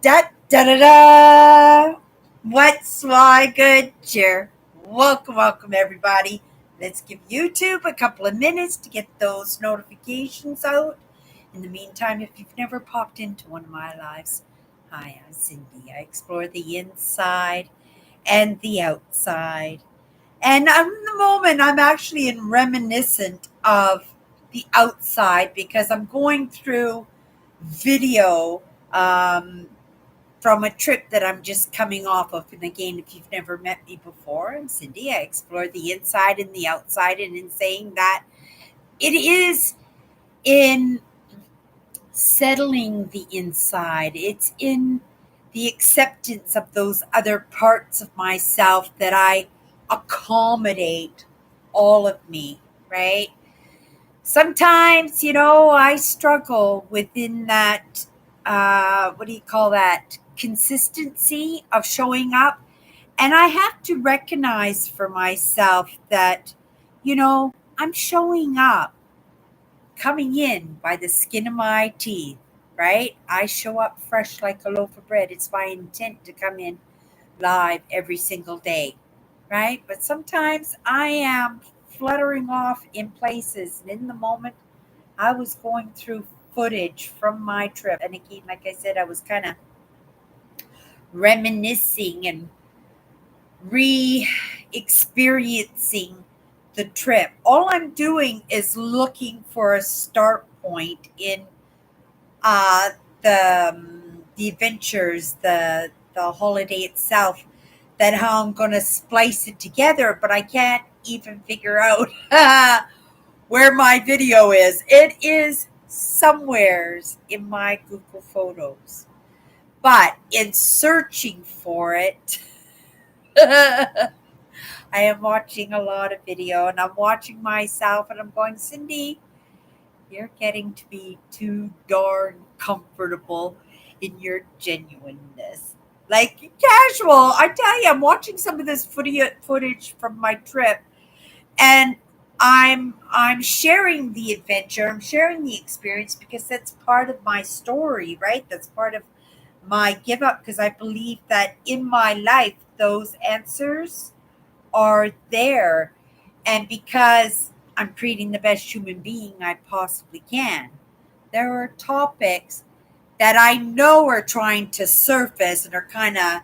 Da da da da! What's my good cheer? Welcome, everybody. Let's give YouTube a couple of minutes to get those notifications out. In the meantime, if you've never popped into one of my lives, hi, I'm Cindy. I explore the inside and the outside. And at the moment, I'm actually in reminiscent of the outside because I'm going through video um, from a trip that I'm just coming off of. And again, if you've never met me before, I'm Cindy. I explore the inside and the outside. And in saying that, it is in settling the inside, it's in the acceptance of those other parts of myself that I accommodate all of me, right? Sometimes, I struggle within that, what do you call that? Consistency of showing up. And I have to recognize for myself that, I'm showing up, coming in by the skin of my teeth, right? I show up fresh like a loaf of bread. It's my intent to come in live every single day, right? But sometimes I am fluttering off in places, and in the moment, I was going through footage from my trip. And again, like I said, I was kind of reminiscing and re experiencing the trip. All I'm doing is looking for a start point in uh, the adventures, the holiday itself, that how I'm going to splice it together, but I can't even figure out where my video is. It is somewheres in my Google Photos. But in searching for it, I am watching a lot of video and I'm watching myself and I'm going, Cindy, you're getting to be too darn comfortable in your genuineness. Like casual. I tell you, I'm watching some of this footage from my trip and I'm sharing the adventure, I'm sharing the experience because that's part of my story, right? That's part of my give up because I believe that in my life those answers are there. And because I'm creating the best human being I possibly can, there are topics that I know are trying to surface and are kind of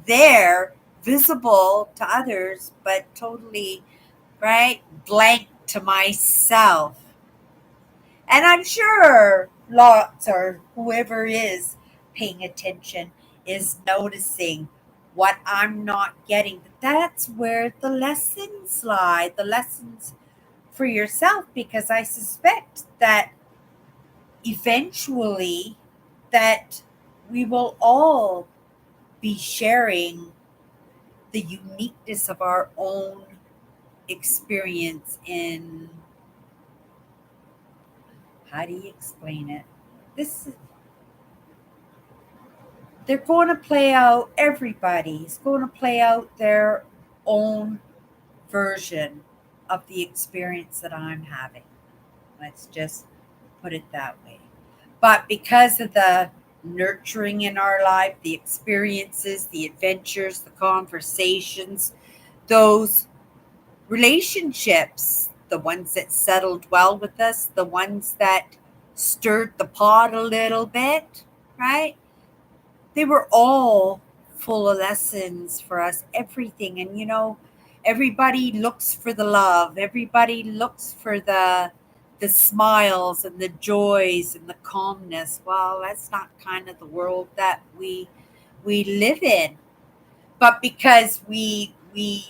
there, visible to others, but totally, right, blank to myself. And I'm sure lots or whoever is paying attention is noticing what I'm not getting. But that's where the lessons lie, the lessons for yourself, because I suspect that eventually that we will all be sharing the uniqueness of our own experience in, how do you explain it? This They're going to play out, everybody's going to play out their own version of the experience that I'm having. Let's just put it that way. But because of the nurturing in our life, the experiences, the adventures, the conversations, those relationships, the ones that settled well with us, the ones that stirred the pot a little bit, right? They were all full of lessons for us, everything. And everybody looks for the love, everybody looks for the smiles and the joys and the calmness. Well, that's not kind of the world that we live in. But because we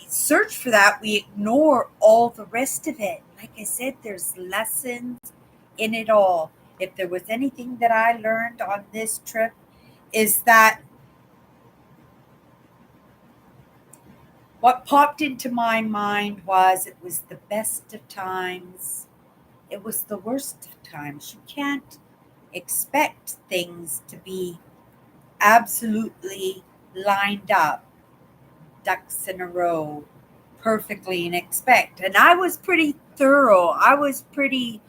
search for that, we ignore all the rest of it. Like I said, there's lessons in it all. If there was anything that I learned on this trip, is that what popped into my mind was it was the best of times, it was the worst of times. You can't expect things to be absolutely lined up, ducks in a row, perfectly, and expect. And I was pretty thorough, I was pretty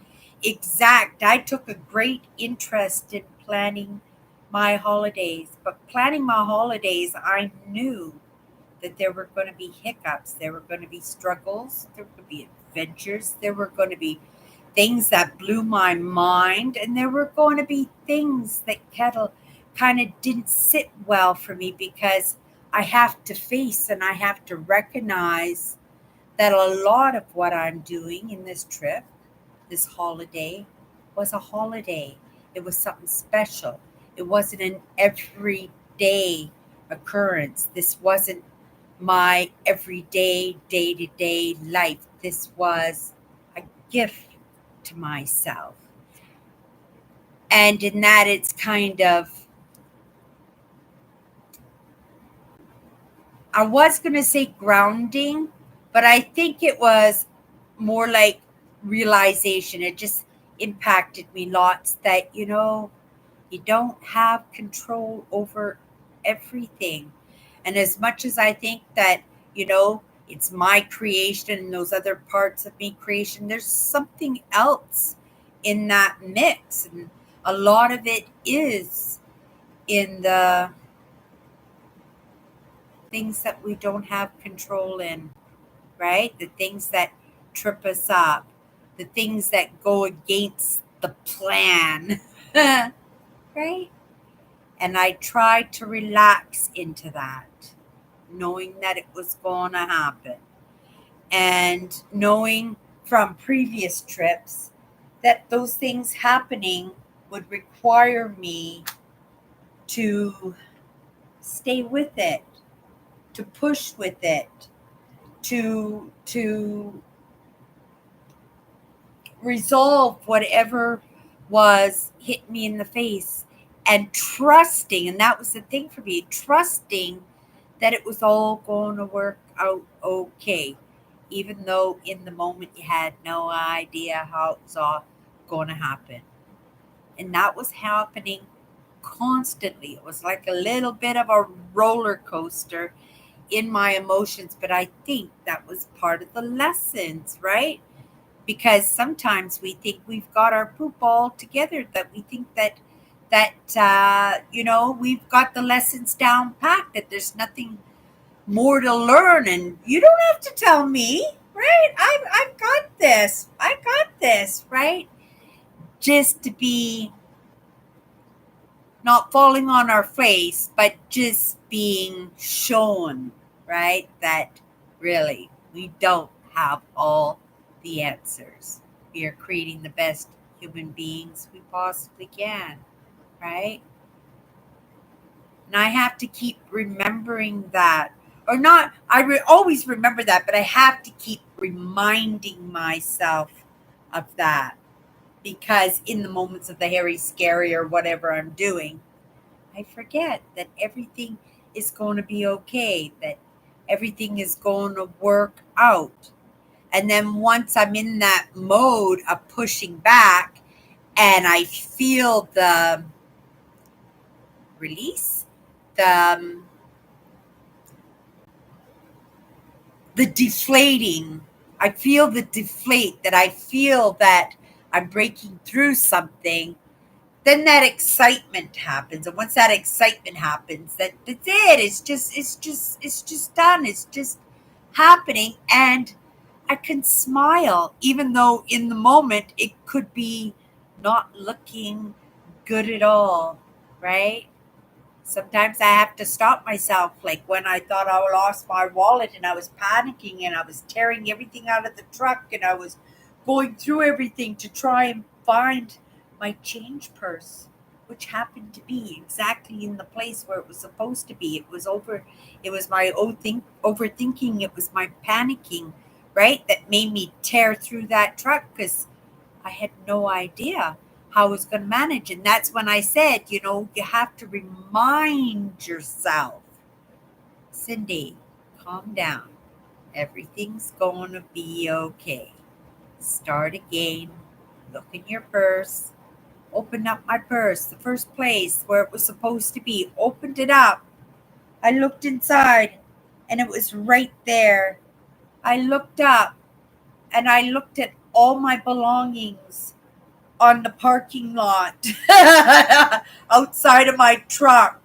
exact. I took a great interest in planning my holidays. But planning my holidays, I knew that there were going to be hiccups, there were going to be struggles, there were going to be adventures, there were going to be things that blew my mind, and there were going to be things that kind of didn't sit well for me because I have to face and I have to recognize that a lot of what I'm doing in this trip, this holiday, was a holiday. It was something special. It wasn't an everyday occurrence. This wasn't my everyday, day to day life. This was a gift to myself. And in that, it's kind of, I was going to say grounding, but I think it was more like realization. It just impacted me lots that, you don't have control over everything. And as much as I think that, it's my creation and those other parts of me creation, there's something else in that mix. And a lot of it is in the things that we don't have control in, right? The things that trip us up, the things that go against the plan, right? And I tried to relax into that, knowing that it was going to happen. And knowing from previous trips that those things happening would require me to stay with it, to push with it, to resolve whatever was hitting me in the face, and trusting, and that was the thing for me, trusting that it was all going to work out okay, even though in the moment you had no idea how it was all going to happen. And that was happening constantly. It was like a little bit of a roller coaster in my emotions, but I think that was part of the lessons, right? Because sometimes we think we've got our poop all together, that we think that we've got the lessons down packed, that there's nothing more to learn, and you don't have to tell me, right? I've got this, I got this, right? Just to be not falling on our face, but just being shown, right, that really we don't have all the answers. We are creating the best human beings we possibly can, right? And I have to keep remembering that. Or not, always remember that, but I have to keep reminding myself of that. Because in the moments of the hairy, scary, or whatever I'm doing, I forget that everything is going to be okay, that everything is going to work out. And then once I'm in that mode of pushing back and I feel the release, the the deflating, I feel the deflate, that I feel that I'm breaking through something, then that excitement happens. And once that excitement happens, that's it. It's just done. It's just happening. And I can smile, even though in the moment it could be not looking good at all, right? Sometimes I have to stop myself, like when I thought I lost my wallet and I was panicking and I was tearing everything out of the truck and I was going through everything to try and find my change purse, which happened to be exactly in the place where it was supposed to be. It was my overthinking, it was my panicking, right? That made me tear through that truck because I had no idea how I was going to manage. And that's when I said, you have to remind yourself, Cindy, calm down. Everything's going to be okay. Start again. Look in your purse. Open up my purse, the first place where it was supposed to be. Opened it up. I looked inside and it was right there. I looked up and I looked at all my belongings. on the parking lot outside of my truck.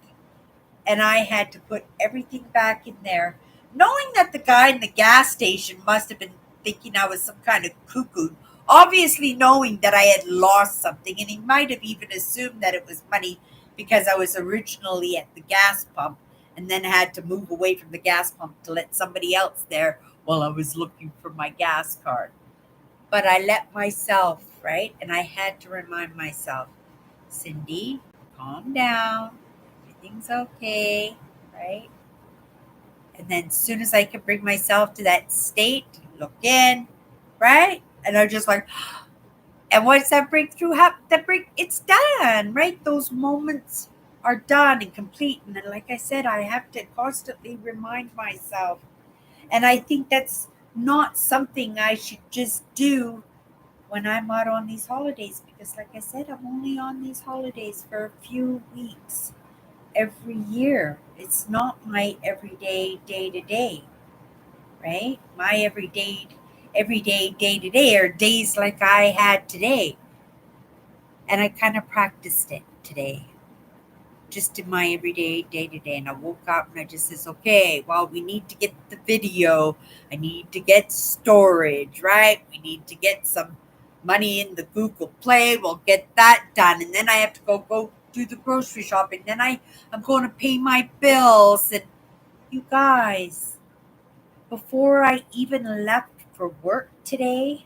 And I had to put everything back in there, knowing that the guy in the gas station must have been thinking I was some kind of cuckoo. Obviously, knowing that I had lost something, and he might have even assumed that it was money because I was originally at the gas pump and then had to move away from the gas pump to let somebody else there while I was looking for my gas card. But I let myself, right? And I had to remind myself, Cindy, calm down. Everything's okay, right? And then as soon as I could bring myself to that state, look in, right? And I'm just like, and once that breakthrough happens, it's done, right? Those moments are done and complete. And then, like I said, I have to constantly remind myself. And I think that's not something I should just do when I'm out on these holidays, because like I said, I'm only on these holidays for a few weeks every year. It's not my everyday day to day, right? My everyday day to day are days like I had today. And I kind of practiced it today, just in my everyday day to day. And I woke up and I just says, okay, well, we need to get the video. I need to get storage, right? We need to get some money in the Google Play. We'll get that done. And then I have to go do the grocery shopping. Then I'm going to pay my bills. And you guys, before I even left for work today,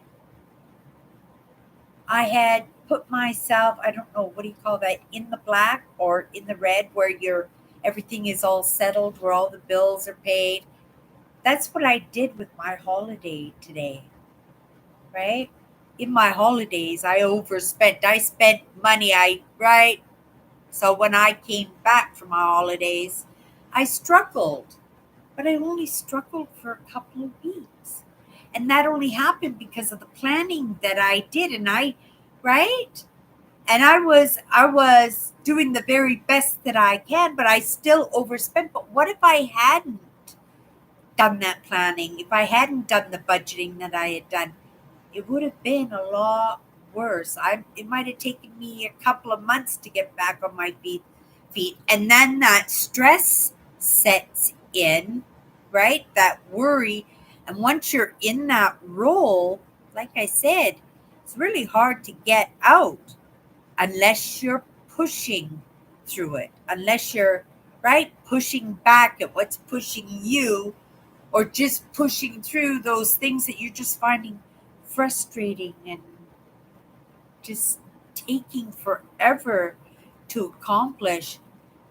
I had put myself, I don't know, what do you call that, in the black or in the red, where everything is all settled, where all the bills are paid. That's what I did with my holiday today, right? In my holidays, I overspent. I spent money, right? So when I came back from my holidays, I struggled, but I only struggled for a couple of weeks. And that only happened because of the planning that I did. And right? And I was doing the very best that I can, but I still overspent. But what if I hadn't done that planning? If I hadn't done the budgeting that I had done, it would have been a lot worse. It might have taken me a couple of months to get back on my feet. And then that stress sets in, right? That worry. And once you're in that role, like I said, it's really hard to get out unless you're pushing through it, unless you're, right, pushing back at what's pushing you, or just pushing through those things that you're just finding frustrating and just taking forever to accomplish.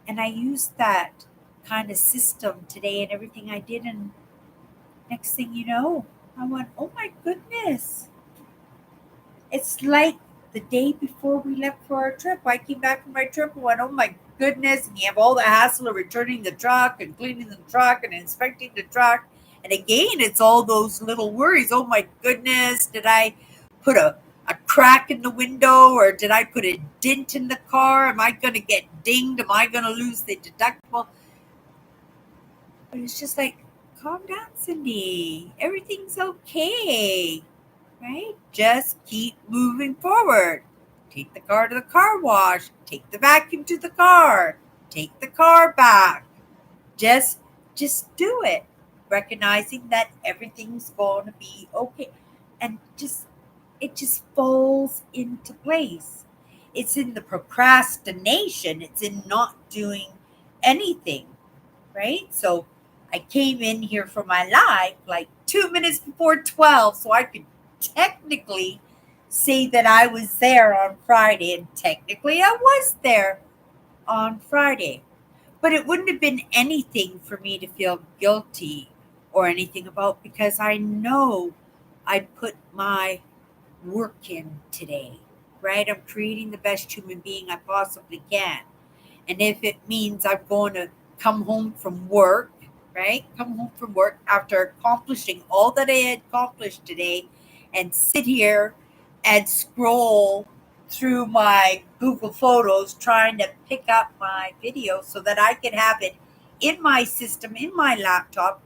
And I used that kind of system today and everything I did. And next thing you know, I went, oh my goodness. It's like the day before we left for our trip. I came back from my trip and went, oh my goodness. And you have all the hassle of returning the truck and cleaning the truck and inspecting the truck. And again, it's all those little worries. Oh my goodness, did I put a crack in the window, or did I put a dent in the car? Am I going to get dinged? Am I going to lose the deductible? But it's just like, calm down, Cindy. Everything's okay, right? Just keep moving forward. Take the car to the car wash. Take the vacuum to the car. Take the car back. Just do it. Recognizing that everything's going to be okay. And it just falls into place. It's in the procrastination. It's in not doing anything, right? So I came in here for my live like 2 minutes before 12, so I could technically say that I was there on Friday, and technically I was there on Friday. But it wouldn't have been anything for me to feel guilty or anything about, because I know I put my work in today, right? I'm creating the best human being I possibly can. And if it means I'm going to come home from work, right? Come home from work after accomplishing all that I had accomplished today, and sit here and scroll through my Google Photos trying to pick up my video so that I could have it in my system, in my laptop,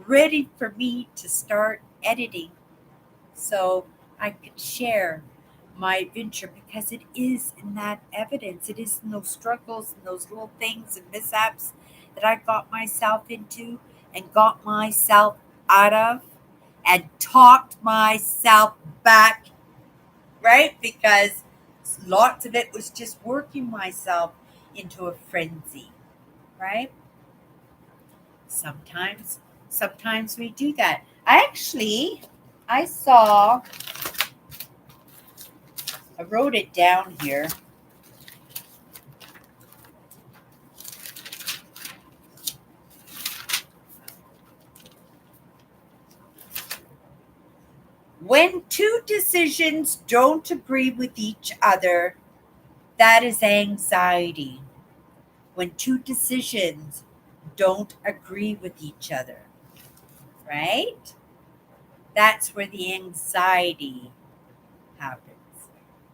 ready for me to start editing, so I could share my adventure, because it is in that evidence. It is in those struggles and those little things and mishaps that I got myself into and got myself out of and talked myself back, right? Because lots of it was just working myself into a frenzy, right? Sometimes, sometimes we do that. I saw, I wrote it down here. When two decisions don't agree with each other, that is anxiety. When two decisions don't agree with each other, right? That's where the anxiety happens.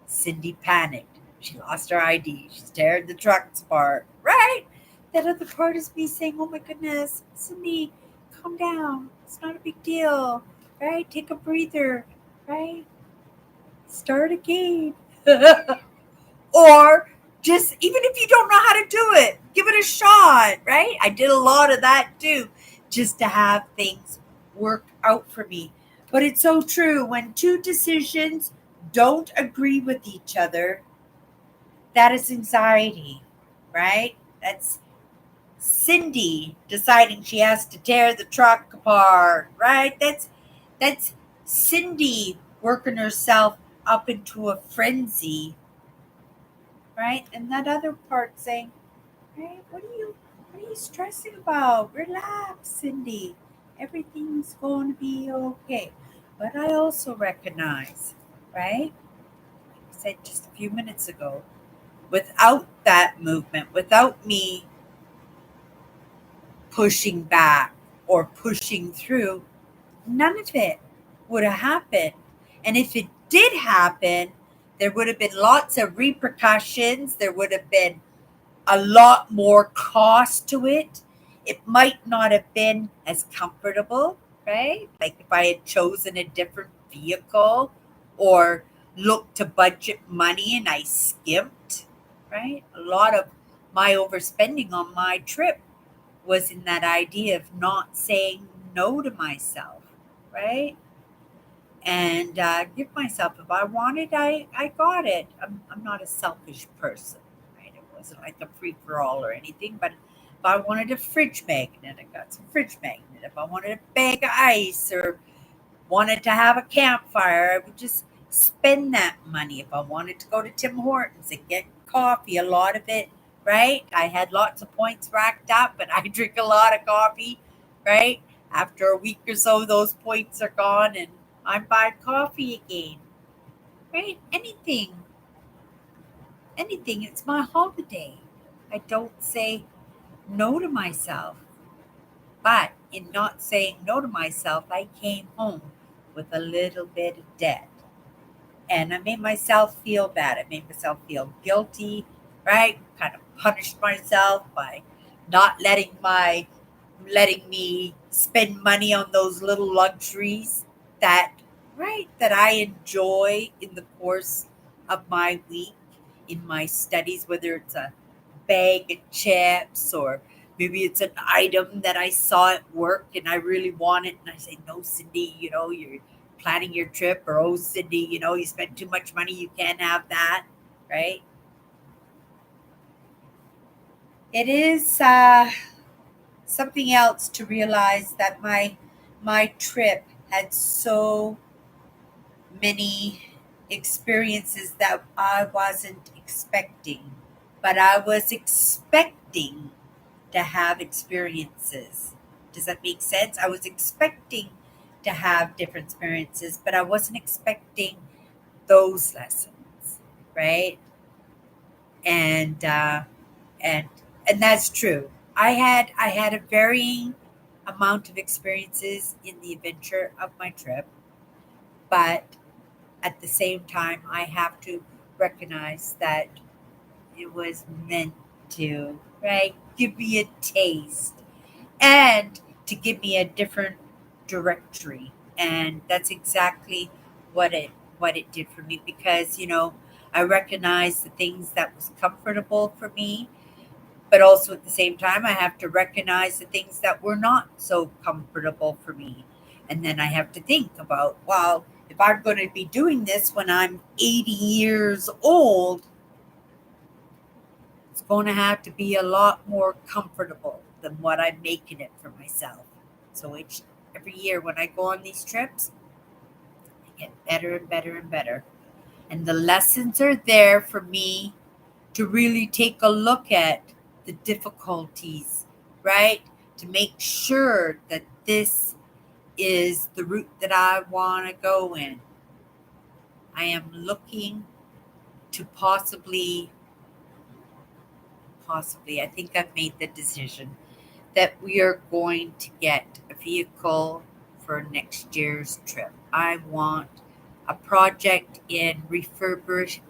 Cindy panicked. She lost her ID. She teared the trucks apart, right? That other part is me saying, oh my goodness, Cindy, calm down. It's not a big deal, right? Take a breather, right? Start again. Or just, even if you don't know how to do it, give it a shot, right? I did a lot of that too, just to have things work out for me. But it's so true. When two decisions don't agree with each other, that is anxiety, right? That's Cindy deciding she has to tear the truck apart, right? That's Cindy working herself up into a frenzy, right? And that other part saying, right, what are you stressing about? Relax, Cindy. Everything's going to be okay. But I also recognize, right? I said just a few minutes ago, without that movement, without me pushing back or pushing through, none of it would have happened. And if it did happen, there would have been lots of repercussions. There would have been a lot more cost to it. It might not have been as comfortable, right? Like if I had chosen a different vehicle or looked to budget money and I skimped, right? A lot of my overspending on my trip was in that idea of not saying no to myself, right? And give myself, if I wanted, I got it. I'm not a selfish person, right? It wasn't like a free for all or anything, but if I wanted a fridge magnet, I got some fridge magnet. If I wanted a bag of ice or wanted to have a campfire, I would just spend that money. If I wanted to go to Tim Hortons and get coffee, a lot of it, right? I had lots of points racked up, but I drink a lot of coffee, right? After a week or so, those points are gone and I'm buying coffee again, right? Anything. It's my holiday. I don't say no to myself. But in not saying no to myself, I came home with a little bit of debt. And I made myself feel bad. I made myself feel guilty, right? Kind of punished myself by not letting me spend money on those little luxuries that, right, that I enjoy in the course of my week, in my studies, whether it's a bag of chips or maybe it's an item that I saw at work and I really want it and I say, no, Cindy, you're planning your trip, or oh, Cindy, you spent too much money, you can't have that, right? It is something else to realize that my trip had so many experiences that I wasn't expecting, but I was expecting to have experiences. Does that make sense? I was expecting to have different experiences, but I wasn't expecting those lessons, right? And and and that's true. I had a varying amount of experiences in the adventure of my trip, but at the same time, I have to recognize that it was meant to, right, give me a taste and to give me a different directory. And that's exactly what it what it did for me because, I recognize the things that was comfortable for me, but also at the same time, I have to recognize the things that were not so comfortable for me. And then I have to think about, well, if I'm going to be doing this when I'm 80 years old, it's going to have to be a lot more comfortable than what I'm making it for myself. So every year when I go on these trips, I get better and better and better. And the lessons are there for me to really take a look at the difficulties, right? To make sure that this is the route that I want to go in. I am looking to possibly, I think I've made the decision that we are going to get a vehicle for next year's trip. I want a project in refurbishing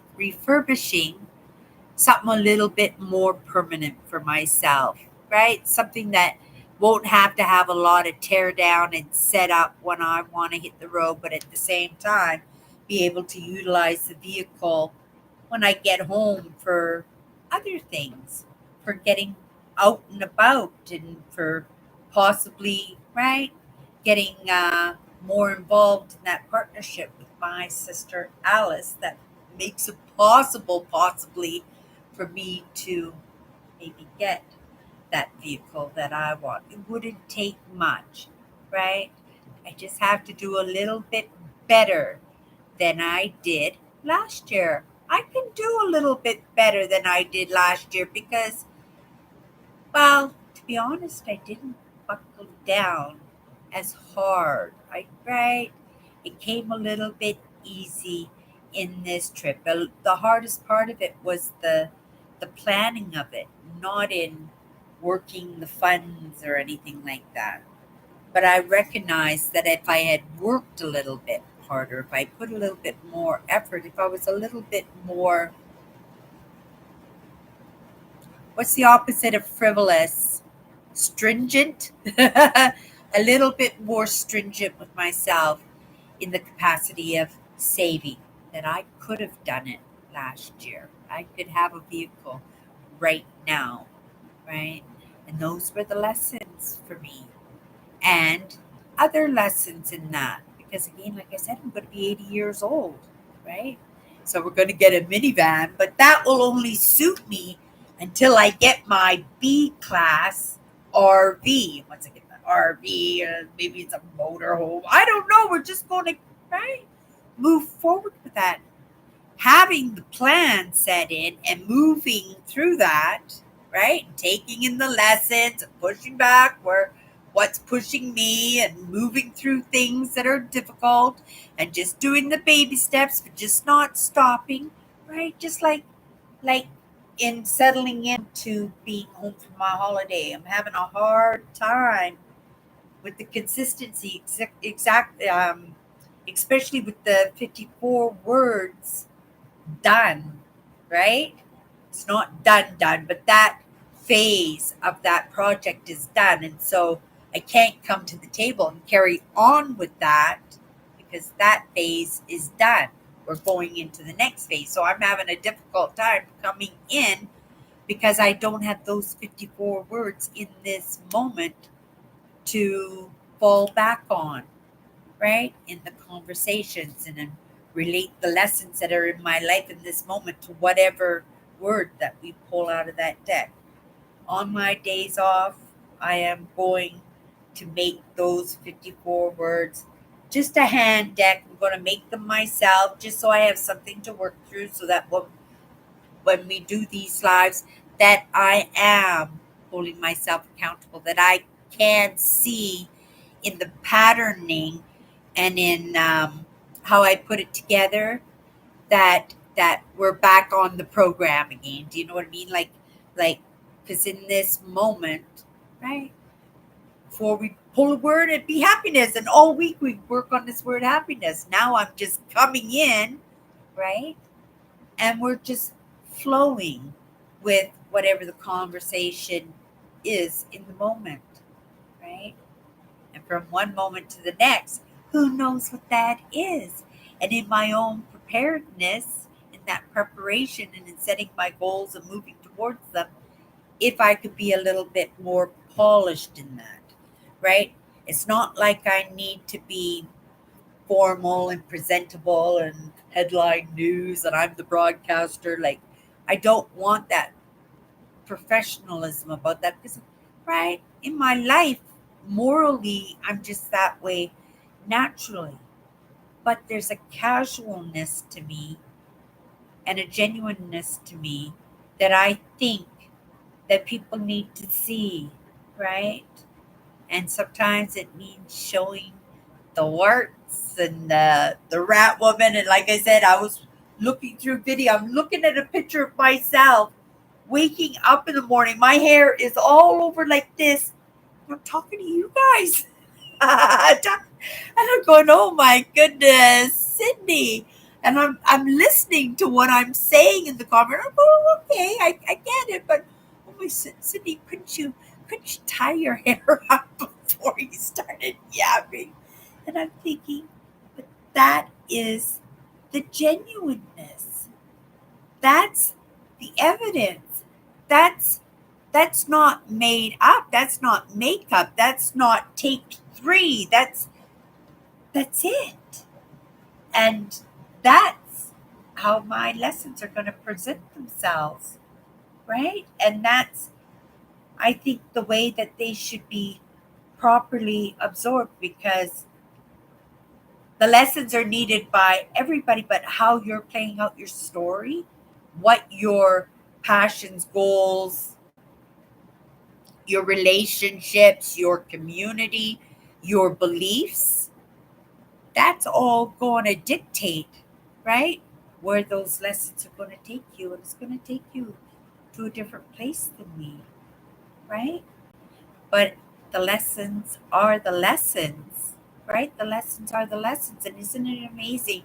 something a little bit more permanent for myself, right? Something that won't have to have a lot of tear down and set up when I want to hit the road, but at the same time, be able to utilize the vehicle when I get home for other things, for getting out and about and for possibly, right, getting more involved in that partnership with my sister Alice that makes it possible, possibly, for me to maybe get that vehicle that I want. It wouldn't take much, right? I just have to do a little bit better than I did last year. I can do a little bit better than I did last year because, well, to be honest, I didn't buckle down as hard. Right? It came a little bit easy in this trip. The hardest part of it was the planning of it, not in working the funds or anything like that. But I recognized that if I had worked a little bit harder, if I put a little bit more effort, if I was a little bit more, what's the opposite of frivolous? Stringent? A little bit more stringent with myself in the capacity of saving, that I could have done it last year. I could have a vehicle right now, right? And those were the lessons for me. And other lessons in that. Because again, like I said, I'm going to be 80 years old, right? So we're going to get a minivan, but that will only suit me until I get my B class RV. Once I get the RV, maybe it's a motorhome. I don't know. We're just going to, right, move forward with that. Having the plan set in and moving through that, right? Taking in the lessons and pushing back where what's pushing me and moving through things that are difficult and just doing the baby steps, but just not stopping, right? Just like in settling into being home for my holiday. I'm having a hard time with the consistency, especially with the 54 words done, right? It's not done, but that phase of that project is done. And so I can't come to the table and carry on with that because that phase is done. We're going into the next phase. So I'm having a difficult time coming in because I don't have those 54 words in this moment to fall back on, right? In the conversations and then relate the lessons that are in my life in this moment to whatever word that we pull out of that deck. On my days off, I am going to make those 54 words just a hand deck. I'm going to make them myself just so I have something to work through so that when we do these lives, that I am holding myself accountable, that I can see in the patterning and in how I put it together that we're back on the program again. Do you know what I mean? Like because in this moment, right before we pull a word, it'd be happiness, and all week we work on this word happiness. Now I'm just coming in, right, and we're just flowing with whatever the conversation is in the moment, right? And from one moment to the next, who knows what that is? And in my own preparedness, in that preparation and in setting my goals and moving towards them, if I could be a little bit more polished in that, right? It's not like I need to be formal and presentable and headline news and I'm the broadcaster. Like, I don't want that professionalism about that because, right, in my life, morally, I'm just that way naturally. But there's a casualness to me and a genuineness to me that I think that people need to see, right? And sometimes it means showing the warts and the rat woman. And like I said, I was looking through video. I'm looking at a picture of myself waking up in the morning. My hair is all over like this. I'm talking to you guys. And I'm going, oh my goodness, Sydney. And I'm listening to what I'm saying in the comment. I'm going, okay, I get it, but oh my Sydney, couldn't you tie your hair up before you started yapping? And I'm thinking, but that is the genuineness. That's the evidence. That's that's not made up. That's not makeup. That's not take three. That's it. And that's how my lessons are going to present themselves, right? And that's, I think, the way that they should be properly absorbed because the lessons are needed by everybody, but how you're playing out your story, what your passions, goals, your relationships, your community, your beliefs, that's all going to dictate, right? Where those lessons are going to take you. And it's going to take you to a different place than me, right? But the lessons are the lessons, right? The lessons are the lessons. And isn't it amazing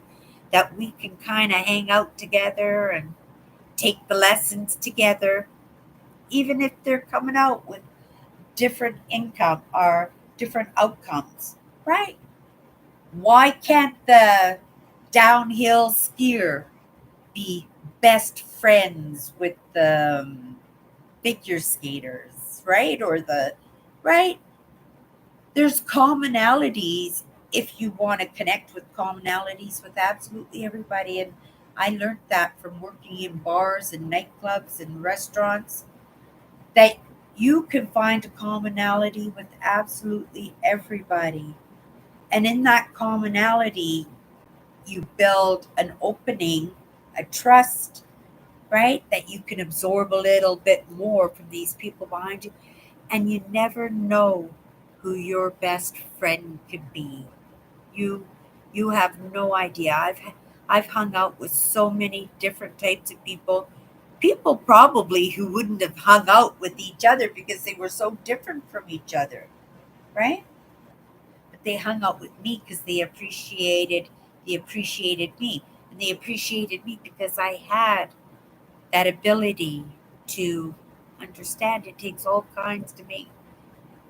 that we can kind of hang out together and take the lessons together, even if they're coming out with different income or different outcomes, right? Why can't the downhill skier be best friends with the figure skaters, right? Or the, right? There's commonalities if you want to connect with commonalities with absolutely everybody. And I learned that from working in bars and nightclubs and restaurants that you can find a commonality with absolutely everybody. And in that commonality, you build an opening, a trust, right? That you can absorb a little bit more from these people behind you. And you never know who your best friend could be. You you have no idea. I've hung out with so many different types of people. People probably who wouldn't have hung out with each other because they were so different from each other, right? But they hung out with me because they appreciated me. And they appreciated me because I had that ability to understand it takes all kinds to make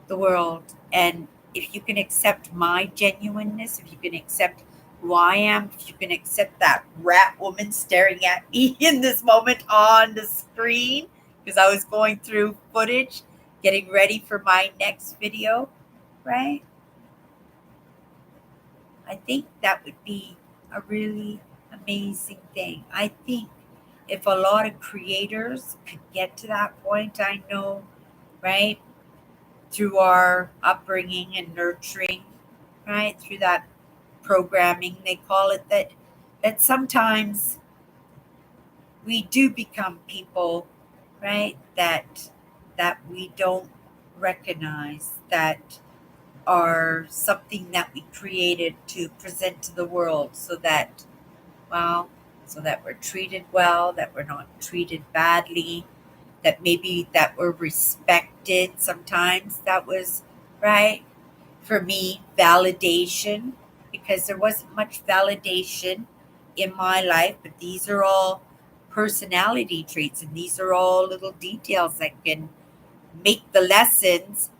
the world. And if you can accept my genuineness, if you can accept who I am, if you can accept that rat woman staring at me in this moment on the screen, because I was going through footage, getting ready for my next video, right? I think that would be a really amazing thing. I think if a lot of creators could get to that point, I know, right, through our upbringing and nurturing, right, through that programming, they call it, that sometimes we do become people, right, that we don't recognize, that are something that we created to present to the world so that, well, so that we're treated well, that we're not treated badly, that maybe that we're respected sometimes. That was, right, for me, validation, because there wasn't much validation in my life, but these are all personality traits and these are all little details that can make the lessons,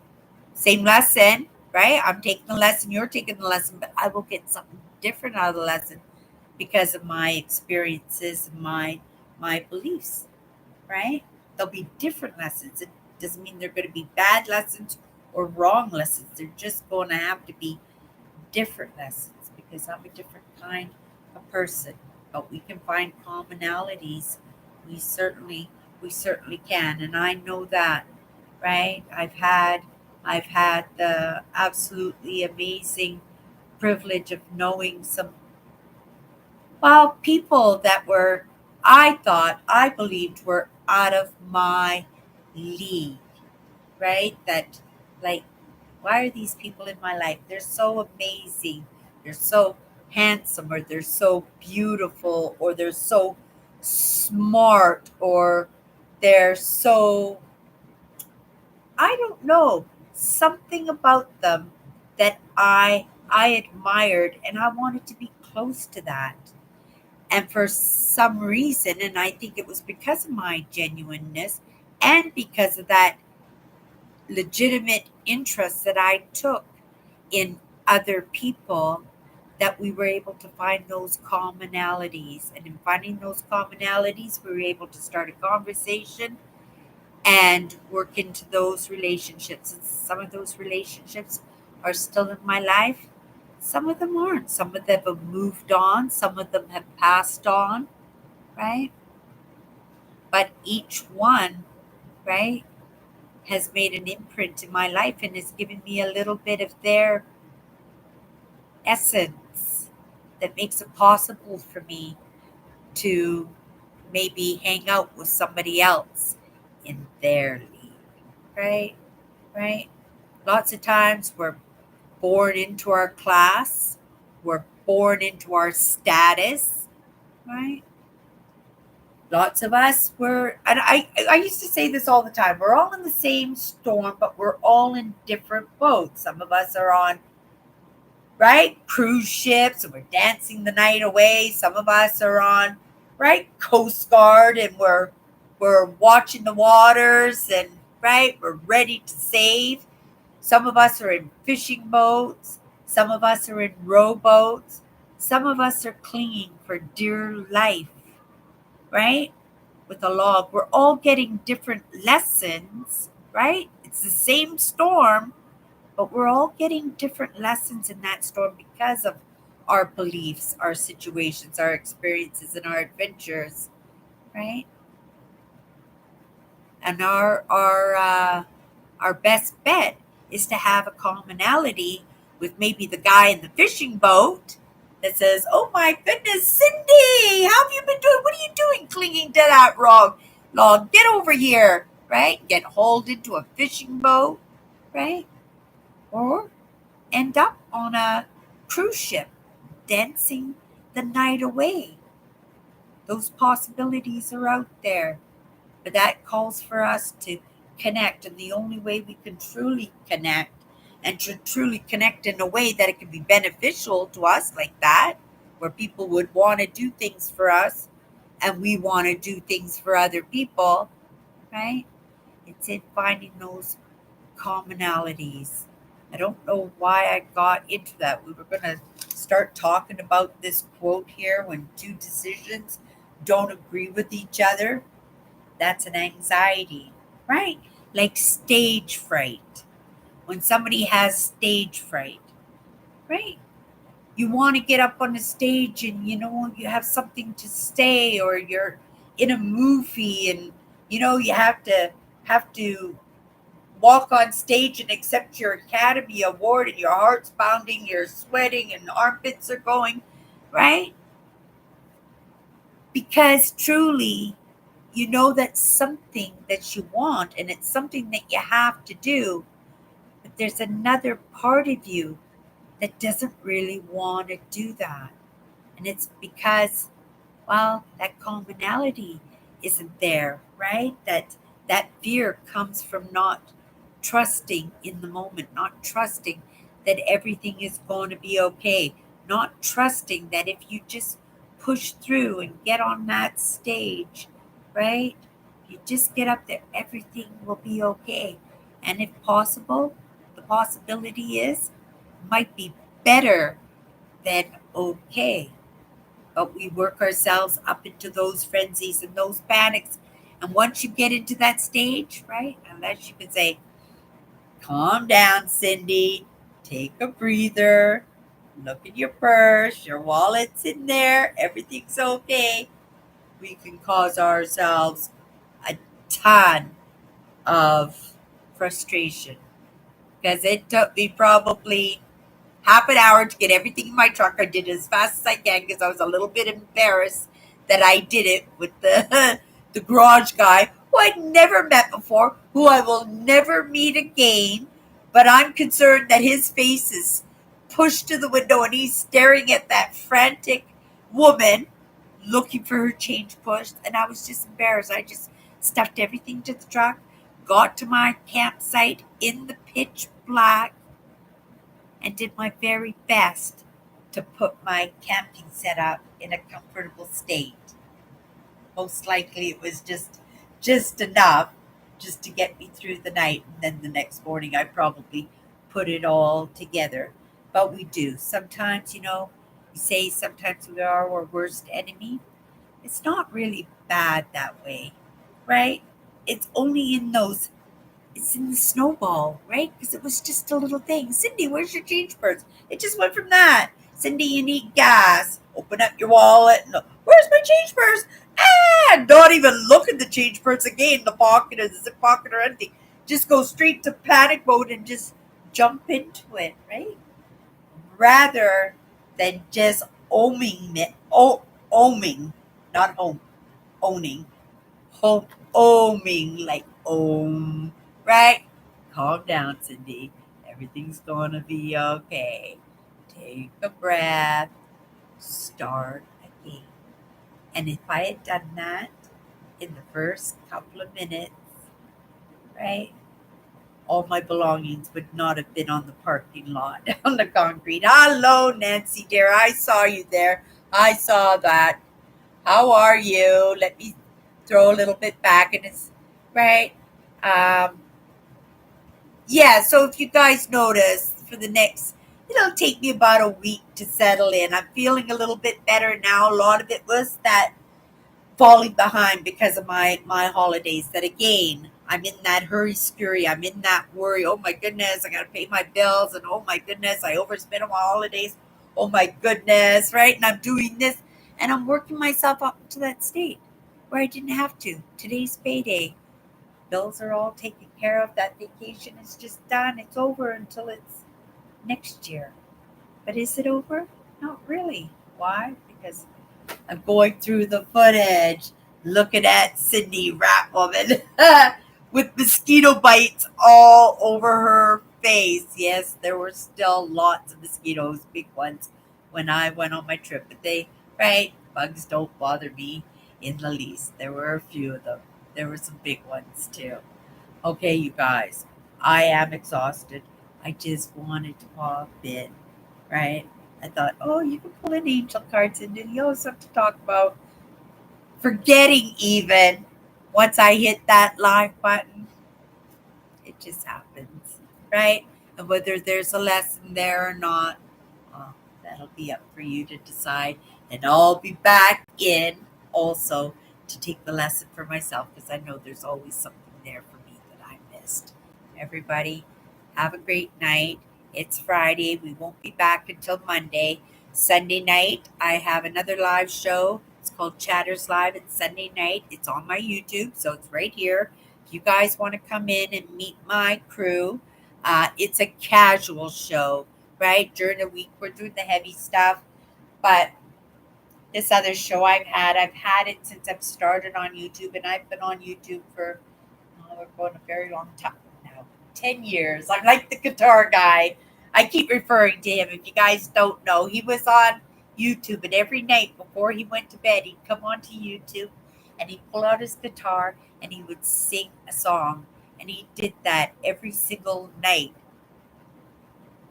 same lesson, right? I'm taking the lesson, you're taking the lesson, but I will get something different out of the lesson. because of my experiences, my beliefs, right? There'll be different lessons. It doesn't mean they're going to be bad lessons or wrong lessons. They're just going to have to be different lessons because I'm a different kind of person. But we can find commonalities. We certainly we certainly can, and I know that, right? I've had the absolutely amazing privilege of knowing some, well, people that were, I thought, I believed were out of my league, right? That, like, why are these people in my life? They're so amazing. They're so handsome, or they're so beautiful, or they're so smart, or they're so, I don't know, something about them that I admired and I wanted to be close to that. And for some reason, and I think it was because of my genuineness and because of that legitimate interest that I took in other people, that we were able to find those commonalities. And in finding those commonalities, we were able to start a conversation and work into those relationships. And some of those relationships are still in my life. Some of them aren't. Some of them have moved on. Some of them have passed on, right? But each one, right, has made an imprint in my life and has given me a little bit of their essence that makes it possible for me to maybe hang out with somebody else in their league, right? Right? Lots of times we're born into our class, we're born into our status, right? Lots of us were, and I used to say this all the time, we're all in the same storm, but we're all in different boats. Some of us are on, right, cruise ships and we're dancing the night away. Some of us are on, right, Coast Guard, and we're watching the waters, and right, we're ready to save. Some of us are in fishing boats. Some of us are in rowboats. Some of us are clinging for dear life, right? With a log. We're all getting different lessons, right? It's the same storm, but we're all getting different lessons in that storm because of our beliefs, our situations, our experiences, and our adventures, right? And our best bet is to have a commonality with maybe the guy in the fishing boat that says, "Oh my goodness, Cindy, how have you been doing? What are you doing clinging to that log? Get over here," right? Get hauled into a fishing boat, right? Or end up on a cruise ship dancing the night away. Those possibilities are out there. But that calls for us to connect. And the only way we can truly connect, and to truly connect in a way that it can be beneficial to us, like that, where people would want to do things for us and we want to do things for other people, right? It's in finding those commonalities. I don't know why I got into that. We were going to start talking about this quote here: when two decisions don't agree with each other, that's an anxiety, right? Like stage fright. When somebody has stage fright, right? You want to get up on the stage and you have something to say, or you're in a movie and you have to walk on stage and accept your Academy Award, and your heart's pounding, you're sweating, and armpits are going, right? Because truly, you know that's something that you want and it's something that you have to do, but there's another part of you that doesn't really want to do that. And it's because, well, that commonality isn't there, right? That fear comes from not trusting in the moment, not trusting that everything is going to be okay, not trusting that if you just push through and get on that stage, right? You just get up there, everything will be okay. And if possible, the possibility is, might be better than okay. But we work ourselves up into those frenzies and those panics. And once you get into that stage, right, unless you can say, calm down, Cindy, take a breather, look at your purse, your wallet's in there, everything's okay, we can cause ourselves a ton of frustration because it took me probably half an hour to get everything in my truck. I did it as fast as I can because I was a little bit embarrassed that I did it with the the garage guy who I'd never met before, who I will never meet again. But I'm concerned that his face is pushed to the window and he's staring at that frantic woman looking for her change pushed. And I was just embarrassed. I just stuffed everything to the truck, got to my campsite in the pitch black, and did my very best to put my camping setup in a comfortable state. Most likely it was just enough just to get me through the night, and then the next morning I probably put it all together. But we do. Sometimes, we say sometimes we are our worst enemy. It's not really bad that way, right? It's only in those it's in the snowball, right? Because it was just a little thing. Cindy, where's your change purse? It just went from that. Cindy, you need gas. Open up your wallet. No, where's my change purse? Ah, not even look at the change purse again. The pocket or the zip pocket or anything. Just go straight to panic mode and just jump into it, right? Rather than just oming, not home, owning home oming like right? Calm down, Cindy. Everything's gonna be okay. Take a breath. Start again. And if I had done that in the first couple of minutes, right? All my belongings would not have been on the parking lot on the concrete. Hello, Nancy dear. I saw you there. I saw that. How are you? Let me throw a little bit back and it's right. Um, yeah, so if you guys notice for the next, it'll take me about a week to settle in. I'm feeling a little bit better now. A lot of it was that falling behind because of my holidays. That again, I'm in that hurry scurry. I'm in that worry. Oh my goodness, I gotta pay my bills, and oh my goodness, I overspent on my holidays. Oh my goodness, right? And I'm doing this, and I'm working myself up to that state where I didn't have to. Today's payday. Bills are all taken care of. That vacation is just done. It's over until it's next year. But is it over? Not really. Why? Because I'm going through the footage, looking at Cindy Rat Woman with mosquito bites all over her face. Yes, there were still lots of mosquitoes, big ones, when I went on my trip. But right, bugs don't bother me in the least. There were a few of them. There were some big ones too. Okay, you guys, I am exhausted. I just wanted to pop in, right? I thought, oh, you can pull in angel cards and then you always have to talk about forgetting even once I hit that live button. It just happens, right? And whether there's a lesson there or not, well, that'll be up for you to decide. And I'll be back in also to take the lesson for myself because I know there's always something there for me that I missed. Everybody, have a great night. It's Friday. We won't be back until Monday. Sunday night, I have another live show. It's called Chatters Live. It's Sunday night. It's on my YouTube, so it's right here. If you guys want to come in and meet my crew, it's a casual show, right? During the week, we're doing the heavy stuff. But this other show I've had it since I've started on YouTube, and I've been on YouTube for, we're going a very long time now, 10 years. I'm like the guitar guy. I keep referring to him. If you guys don't know, he was on YouTube, and every night before he went to bed, he'd come onto YouTube, and he'd pull out his guitar, and he would sing a song, and he did that every single night.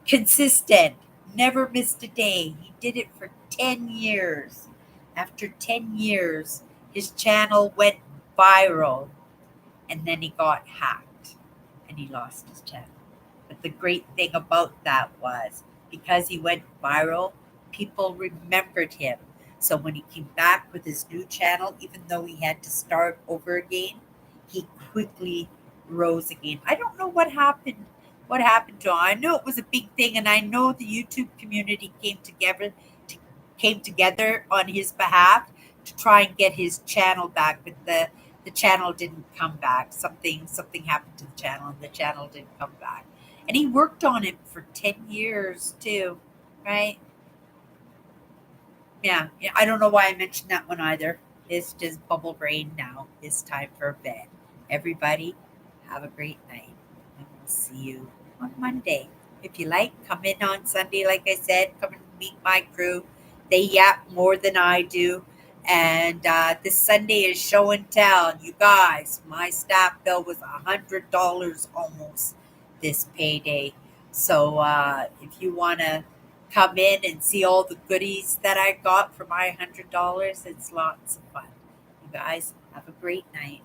Consistent, never missed a day. He did it for 10 years. After 10 years, his channel went viral, and then he got hacked and he lost his channel. But the great thing about that was because he went viral, people remembered him. So when he came back with his new channel, even though he had to start over again, he quickly rose again. I don't know what happened. What happened to him? I know it was a big thing, and I know the YouTube community came together on his behalf to try and get his channel back, but the channel didn't come back. Something happened to the channel, and the channel didn't come back. And he worked on it for 10 years too, right? Yeah. I don't know why I mentioned that one either. It's just bubble brain now. It's time for bed. Everybody, have a great night. And we'll see you on Monday. If you like, come in on Sunday, like I said, come and meet my crew. They yap more than I do. And this Sunday is show and tell. You guys, my staff bill was $100 almost this payday. So if you want to come in and see all the goodies that I got for my $100, it's lots of fun. You guys have a great night.